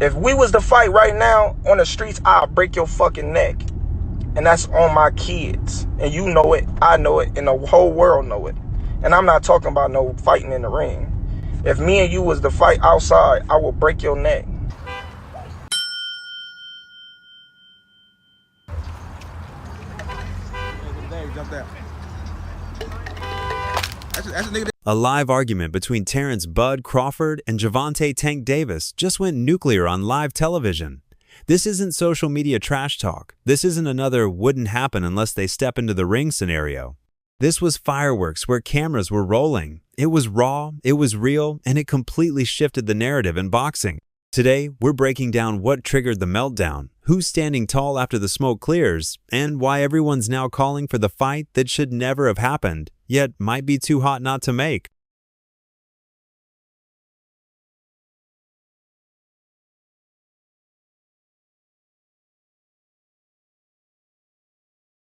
If we was to fight right now on the streets, I'll break your fucking neck. And that's on my kids. And you know it, I know it, and the whole world know it. And I'm not talking about no fighting in the ring. If me and you was to fight outside, I will break your neck. A live argument between Terence "Bud" Crawford and Gervonta "Tank" Davis just went nuclear on live television. This isn't social media trash talk. This isn't another "wouldn't happen unless they step into the ring" scenario. This was fireworks where cameras were rolling. It was raw, it was real, and it completely shifted the narrative in boxing. Today, we're breaking down what triggered the meltdown, who's standing tall after the smoke clears, and why everyone's now calling for the fight that should never have happened, yet might be too hot not to make.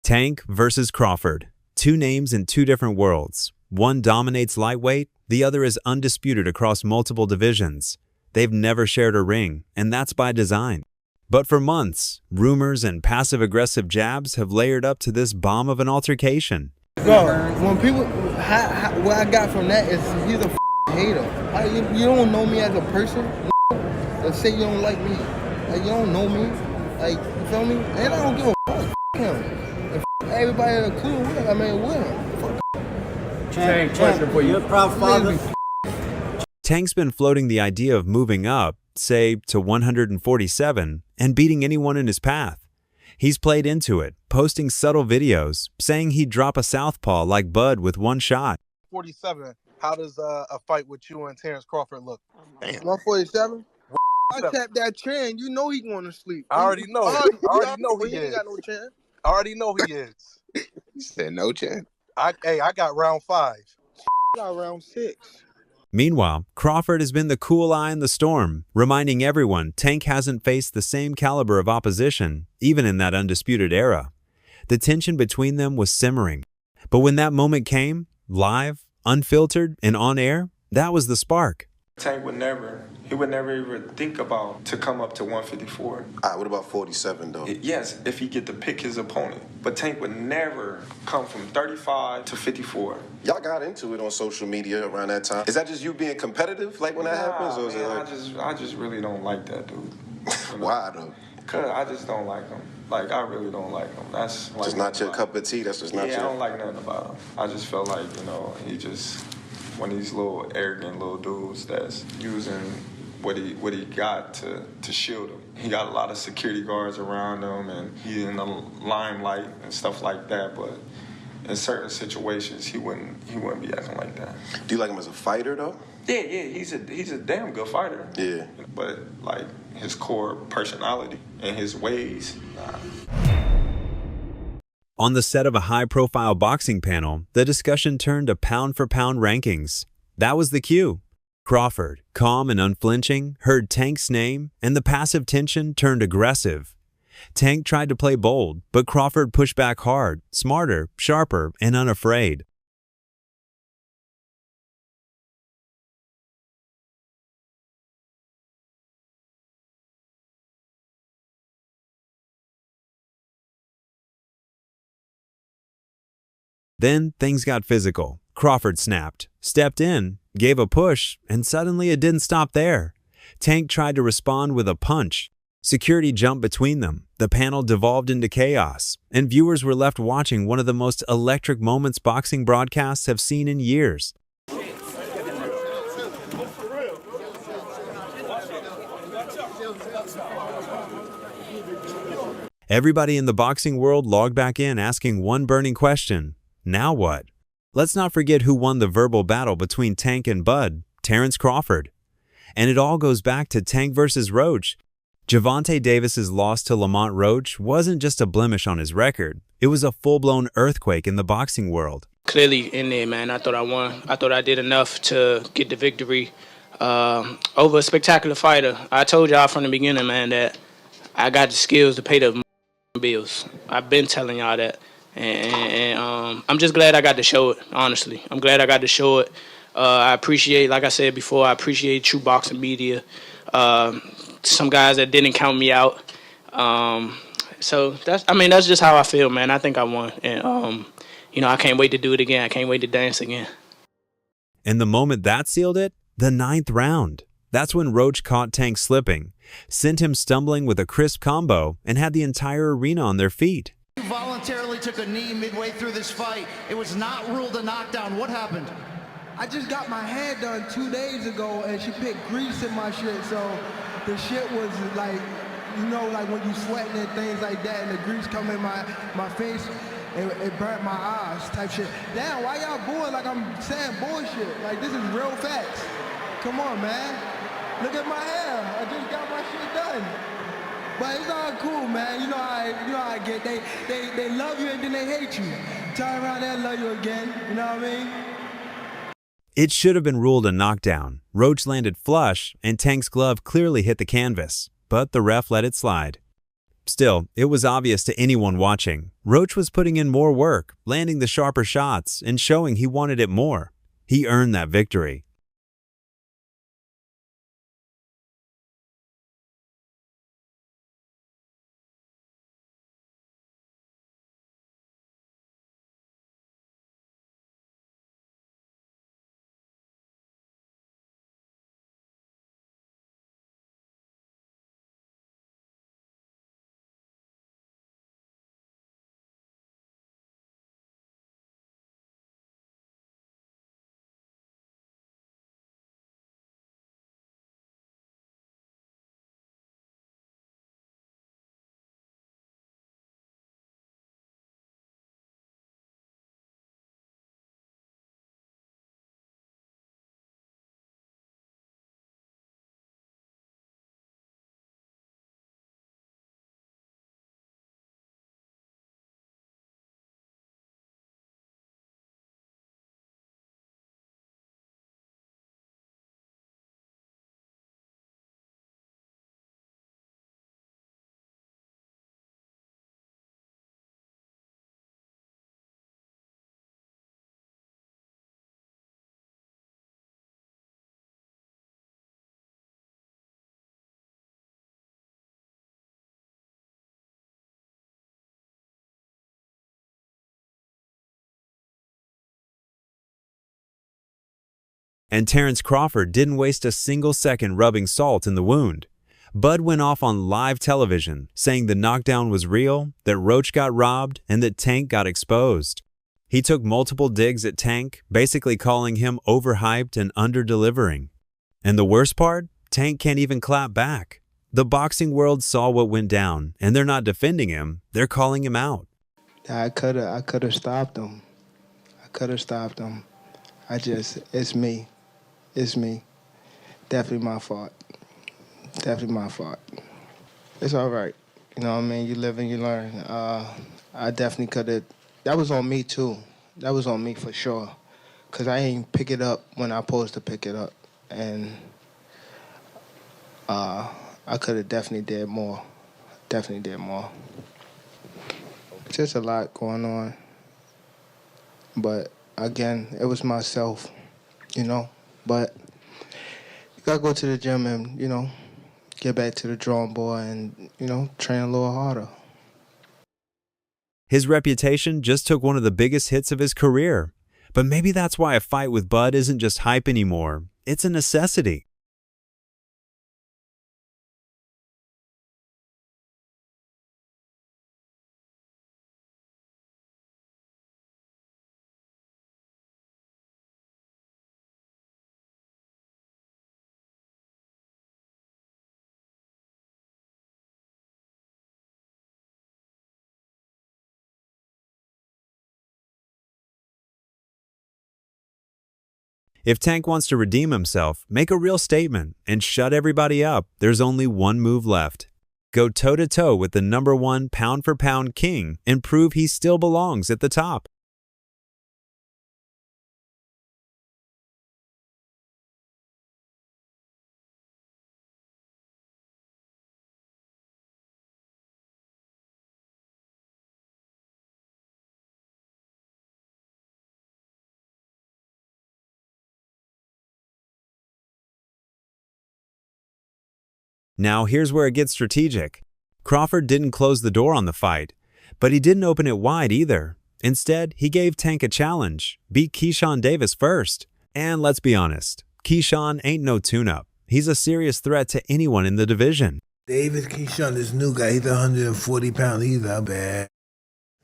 Tank versus Crawford. Two names in two different worlds. One dominates lightweight, the other is undisputed across multiple divisions. They've never shared a ring, and that's by design. But for months, rumors and passive-aggressive jabs have layered up to this bomb of an altercation. Bro, when people, what I got from that is he's a hater. You don't know me as a person. Let's say you don't like me. Like, you don't know me. Like, you feel me? And I don't give a fuck. Him. And everybody in the crew with him. I mean, with him. Tank, question for you. You're a proud father. Tank's been floating the idea of moving up, say, to 147, and beating anyone in his path. He's played into it, posting subtle videos, saying he'd drop a southpaw like Bud with one shot. 47, how does a fight with you and Terence Crawford look? Damn. 147? I tapped that chin, you know he going to sleep. I already know. I already know he ain't is. got no chin. I already know he is. You said no chin. I got round 5. Got round 6. Meanwhile, Crawford has been the cool eye in the storm, reminding everyone Tank hasn't faced the same caliber of opposition, even in that undisputed era. The tension between them was simmering. But when that moment came, live, unfiltered, and on air, that was the spark. Tank would never even think about to come up to 154. All right, what about 47, though? Yes, if he get to pick his opponent. But Tank would never come from 35 to 54. Y'all got into it on social media around that time. Is that just you being competitive, like when that happens? Or is it like... I just really don't like that dude. You know? Why, though? Because I just don't like him. Like, I really don't like him. That's like just not your cup of tea? That's just not your... Yeah, I don't like nothing about him. I just felt like, he just... one of these little arrogant little dudes that's using what he got to shield him. He got a lot of security guards around him, and he's in the limelight and stuff like that. But in certain situations, he wouldn't be acting like that. Do you like him as a fighter, though? Yeah, he's a damn good fighter. Yeah. But like his core personality and his ways. On the set of a high-profile boxing panel, the discussion turned to pound-for-pound rankings. That was the cue. Crawford, calm and unflinching, heard Tank's name, and the passive tension turned aggressive. Tank tried to play bold, but Crawford pushed back hard, smarter, sharper, and unafraid. Then things got physical. Crawford snapped, stepped in, gave a push, and suddenly it didn't stop there. Tank tried to respond with a punch. Security jumped between them. The panel devolved into chaos, and viewers were left watching one of the most electric moments boxing broadcasts have seen in years. Everybody in the boxing world logged back in asking one burning question. Now what? Let's not forget who won the verbal battle between Tank and Bud, Terence Crawford. And it all goes back to Tank versus Roach. Gervonta Davis's loss to Lamont Roach wasn't just a blemish on his record. It was a full-blown earthquake in the boxing world. Clearly in there, man. I thought I won. I thought I did enough to get the victory over a spectacular fighter. I told y'all from the beginning, man, that I got the skills to pay the bills. I've been telling y'all that. And I'm just glad I got to show it, honestly. I'm glad I got to show it. I appreciate, like I said before, I appreciate True Boxing Media. uh, some guys that didn't count me out. So that's just how I feel, man. I think I won, and I can't wait to do it again. I can't wait to dance again. And the moment that sealed it, the ninth round. That's when Roach caught Tank slipping, sent him stumbling with a crisp combo, and had the entire arena on their feet. You voluntarily took a knee midway through this fight. It was not ruled a knockdown. What happened? I just got my hair done 2 days ago, and she put grease in my shit, so the shit was like, like when you sweating and things like that, and the grease come in my face, and it burnt my eyes type shit. Damn, why y'all booing like I'm saying bullshit? Like, this is real facts. Come on, man. Look at my hair. I just got my shit done. But it's all cool, man. You know how I get. They love you and then they hate you. Turn around and love you again. You know what I mean? It should have been ruled a knockdown. Roach landed flush, and Tank's glove clearly hit the canvas, but the ref let it slide. Still, it was obvious to anyone watching. Roach was putting in more work, landing the sharper shots, and showing he wanted it more. He earned that victory. And Terence Crawford didn't waste a single second rubbing salt in the wound. Bud went off on live television, saying the knockdown was real, that Roach got robbed, and that Tank got exposed. He took multiple digs at Tank, basically calling him overhyped and under-delivering. And the worst part? Tank can't even clap back. The boxing world saw what went down, and they're not defending him, they're calling him out. I could have stopped him. It's me. It's me. Definitely my fault. It's all right. You know what I mean? You live and you learn. I definitely could have. That was on me, too. That was on me for sure. Because I ain't pick it up when I supposed to pick it up. And I could have definitely did more. Just a lot going on. But, again, it was myself, But you got to go to the gym and, get back to the drawing board and, train a little harder. His reputation just took one of the biggest hits of his career. But maybe that's why a fight with Bud isn't just hype anymore. It's a necessity. If Tank wants to redeem himself, make a real statement, and shut everybody up, there's only one move left. Go toe-to-toe with the #1 pound-for-pound king and prove he still belongs at the top. Now here's where it gets strategic. Crawford didn't close the door on the fight, but he didn't open it wide either. Instead, he gave Tank a challenge, beat Keyshawn Davis first. And let's be honest, Keyshawn ain't no tune-up. He's a serious threat to anyone in the division. Davis, Keyshawn, this new guy, he's 140 pounds. He's not bad.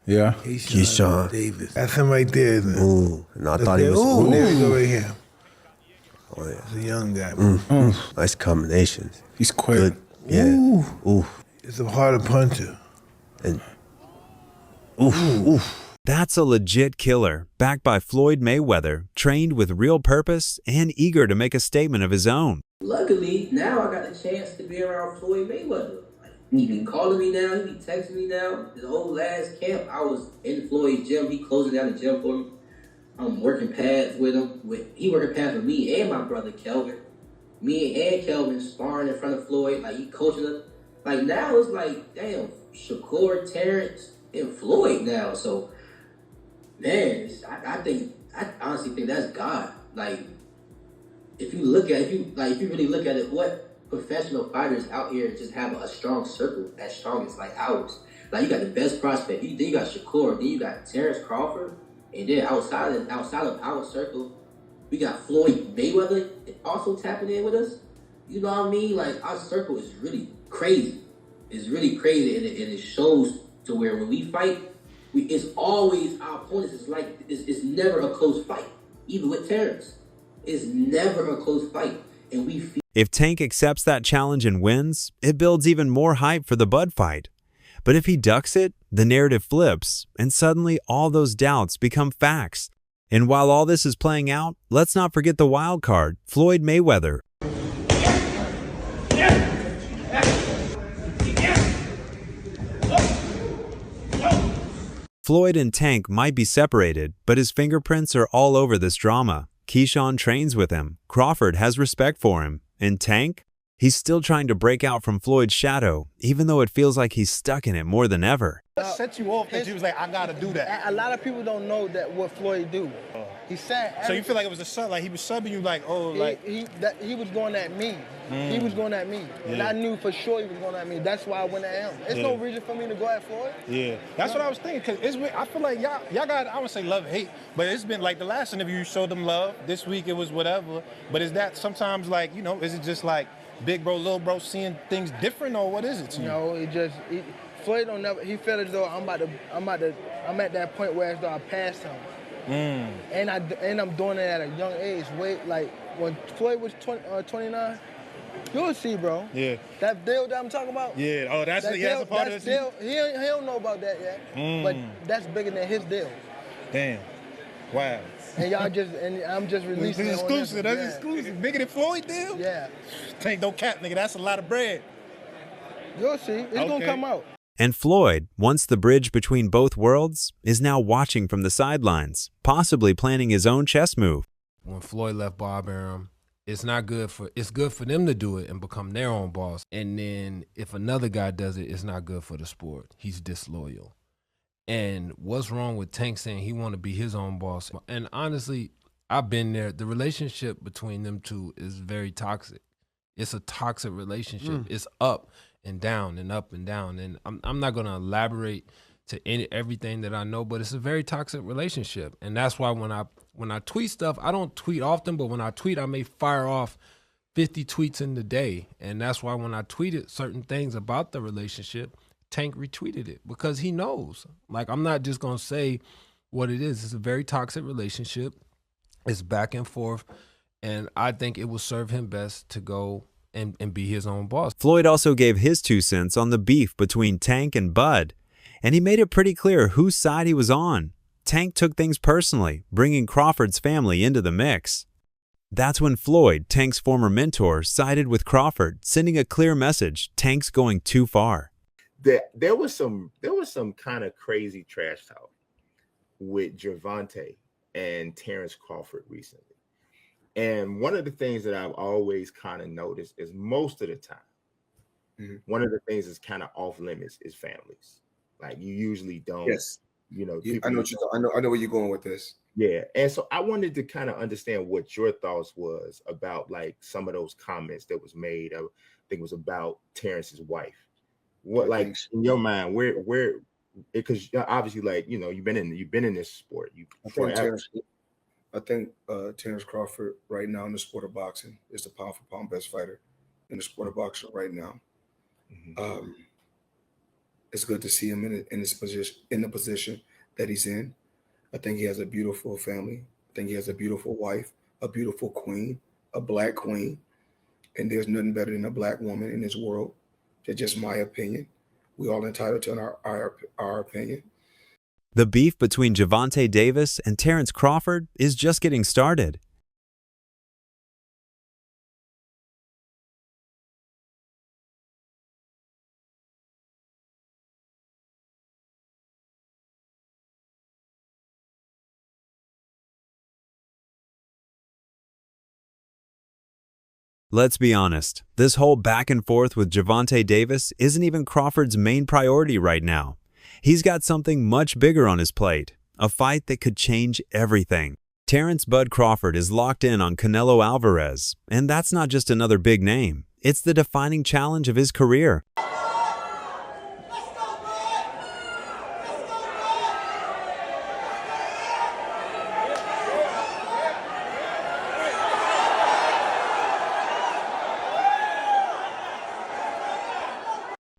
Yeah. Keyshawn Davis. That's him right there, isn't it? Ooh, and I thought he was. Ooh, there we go right here. Oh, yeah. He's a young guy. Nice combinations. He's quick. Good. Yeah. Ooh. It's a harder puncher. And ooh. That's a legit killer, backed by Floyd Mayweather, trained with real purpose and eager to make a statement of his own. Luckily, now I got the chance to be around Floyd Mayweather. Like, he be calling me now, he be texting me now. His whole last camp, I was in Floyd's gym. He closing down the gym for me. I'm working pads with him. He working pads with me and my brother Kelvin. Me and Kelvin sparring in front of Floyd. Like, he coaching us. Like, now it's like, damn, Shakur, Terence, and Floyd now. So, man, I honestly think that's God. Like, if you really look at it, what professional fighters out here just have a strong circle as strong as like ours. Like, you got the best prospect. Then you got Shakur. Then you got Terence Crawford. And then outside of our circle, we got Floyd Mayweather also tapping in with us. You know what I mean? Like, our circle is really crazy. It's really crazy, and it shows to where when we fight, it's always our opponents. It's never a close fight. Even with Terrence, it's never a close fight, and we feel. If Tank accepts that challenge and wins, it builds even more hype for the Bud fight. But if he ducks it, the narrative flips, and suddenly all those doubts become facts. And while all this is playing out, let's not forget the wild card, Floyd Mayweather. Floyd and Tank might be separated, but his fingerprints are all over this drama. Keyshawn trains with him, Crawford has respect for him, and Tank? He's still trying to break out from Floyd's shadow, even though it feels like he's stuck in it more than ever. What set you off that you was like, I gotta do that? A lot of people don't know that what Floyd do. He said. So you feel like it was a sub, like he was subbing you, like, oh, like he was going at me. He was going at me, and I knew for sure he was going at me. That's why I went at him. There's no reason for me to go at Floyd. Yeah, that's what I was thinking. Cause I feel like y'all got, I would say love, hate, but it's been like the last interview you showed them love. This week it was whatever. But is that sometimes like, you know, is it just like big bro, little bro seeing things different, or what is it to you? No, Floyd don't never. He felt as though I'm at that point where as though I passed him. And I'm doing it at a young age. Like when Floyd was 29, you'll see, bro. Yeah. That deal that I'm talking about. Yeah. Oh, that's a part of it. Deal, he don't know about that yet. But that's bigger than his deal. Damn. Wow. And I'm just releasing it. It's exclusive. That's exclusive. Bigger than Floyd deal? Yeah. Tank, don't cap, nigga. That's a lot of bread. You'll see. It's gonna come out. And Floyd, once the bridge between both worlds, is now watching from the sidelines, possibly planning his own chess move. When Floyd left Bob Arum, it's good for them to do it and become their own boss. And then if another guy does it, it's not good for the sport. He's disloyal. And what's wrong with Tank saying he want to be his own boss? And honestly, I've been there. The relationship between them two is very toxic. It's a toxic relationship. It's up and down and up and down. And I'm not going to elaborate to everything that I know, but it's a very toxic relationship. And that's why when I tweet stuff, I don't tweet often, but when I tweet, I may fire off 50 tweets in the day. And that's why when I tweeted certain things about the relationship, Tank retweeted it because he knows. Like, I'm not just going to say what it is. It's a very toxic relationship. It's back and forth. And I think it will serve him best to go and be his own boss. Floyd also gave his 2 cents on the beef between Tank and Bud, and he made it pretty clear whose side he was on. Tank took things personally, bringing Crawford's family into the mix. That's when Floyd, Tank's former mentor, sided with Crawford, sending a clear message: Tank's going too far. There was some kind of crazy trash talk with Gervonta and Terence Crawford recently. And one of the things that I've always kind of noticed is most of the time, one of the things that's kind of off limits is families. Like, you usually don't. Yes. You know, I know where you're going with this. Yeah. And so I wanted to kind of understand what your thoughts was about like some of those comments that was made think it was about Terrence's wife. What, like, in your mind, where, because obviously, like, you know, you've been in this sport. I think Terence Crawford right now in the sport of boxing is the pound for pound best fighter in the sport of boxing right now. It's good to see him in the position that he's in. I think he has a beautiful family. I think he has a beautiful wife, a beautiful queen, a black queen, and there's nothing better than a black woman in this world. That's just my opinion. We all entitled to our opinion. The beef between Gervonta Davis and Terence Crawford is just getting started. Let's be honest, this whole back and forth with Gervonta Davis isn't even Crawford's main priority right now. He's got something much bigger on his plate, a fight that could change everything. Terence "Bud" Crawford is locked in on Canelo Alvarez, and that's not just another big name. It's the defining challenge of his career.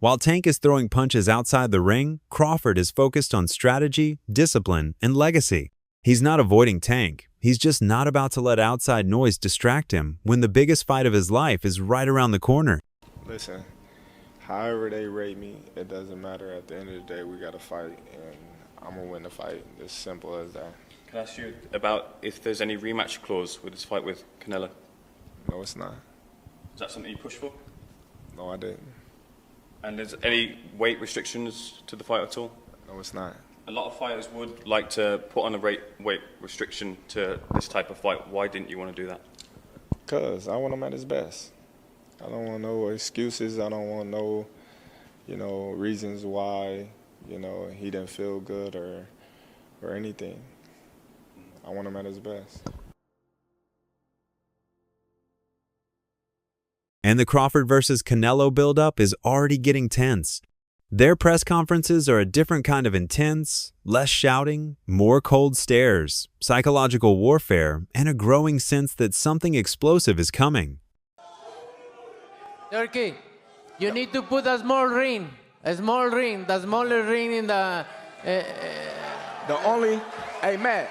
While Tank is throwing punches outside the ring, Crawford is focused on strategy, discipline, and legacy. He's not avoiding Tank. He's just not about to let outside noise distract him when the biggest fight of his life is right around the corner. Listen, however they rate me, it doesn't matter. At the end of the day, we got to fight, and I'm going to win the fight. As simple as that. Can I ask you about if there's any rematch clause with this fight with Canelo? No, it's not. Is that something you push for? No, I didn't. And is any weight restrictions to the fight at all? No, it's not. A lot of fighters would like to put on a weight restriction to this type of fight. Why didn't you want to do that? Because I want him at his best. I don't want no excuses. I don't want no, reasons why, he didn't feel good or anything. I want him at his best. And the Crawford versus Canelo buildup is already getting tense. Their press conferences are a different kind of intense, less shouting, more cold stares, psychological warfare, and a growing sense that something explosive is coming. Turkey, you need to put a small ring, the smaller ring in the... Hey, Matt.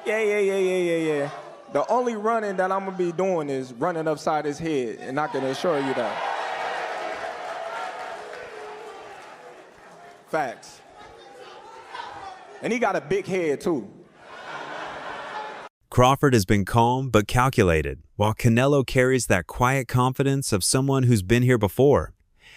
Yeah. The only running that I'm going to be doing is running upside his head, and I can assure you that. Facts. And he got a big head, too. Crawford has been calm but calculated, while Canelo carries that quiet confidence of someone who's been here before.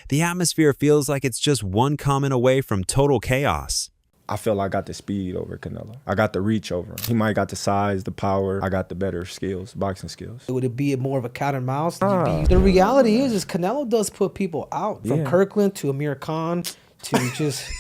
The atmosphere feels like it's just one comment away from total chaos. I feel I got the speed over Canelo. I got the reach over him. He might got the size, the power. I got the better skills, boxing skills. Would it be more of a cat and mouse? The reality is Canelo does put people out. From Kirkland to Amir Khan to just...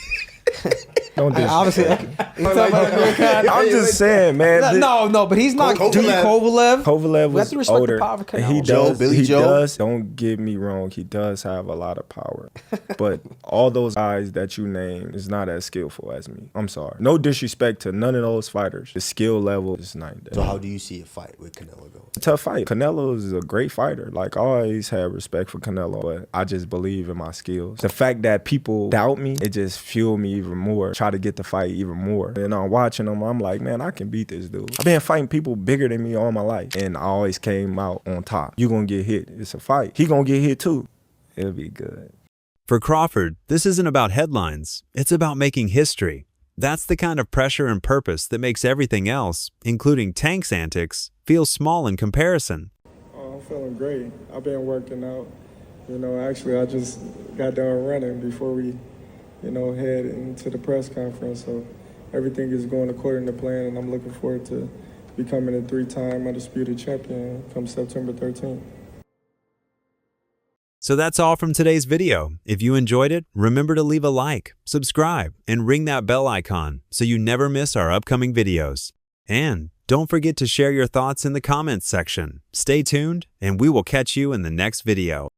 Don't do obviously, I'm just saying, man. No, but he's not. Kovalev. Kovalev was older. He does. Billy Joe. Don't get me wrong. He does have a lot of power, but all those guys that you name is not as skillful as me. I'm sorry. No disrespect to none of those fighters. The skill level is night and day. So how do you see a fight with Canelo going? A tough fight. Canelo is a great fighter. Like, I always had respect for Canelo, but I just believe in my skills. The fact that people doubt me, it just fueled me even more. Try to get the fight even more. And I'm watching him, I'm like, man, I can beat this dude. I've been fighting people bigger than me all my life, and I always came out on top. You gonna get hit. It's a fight. He gonna get hit too. It'll be good. For Crawford, this isn't about headlines. It's about making history. That's the kind of pressure and purpose that makes everything else, including Tank's antics, feel small in comparison. Oh, I'm feeling great. I've been working out. Actually, I just got done running before we head into the press conference. So everything is going according to plan, and I'm looking forward to becoming a 3-time undisputed champion come September 13th. So that's all from today's video. If you enjoyed it, remember to leave a like, subscribe, and ring that bell icon so you never miss our upcoming videos. And Don't forget to share your thoughts in the comments section. Stay tuned, and we will catch you in the next video.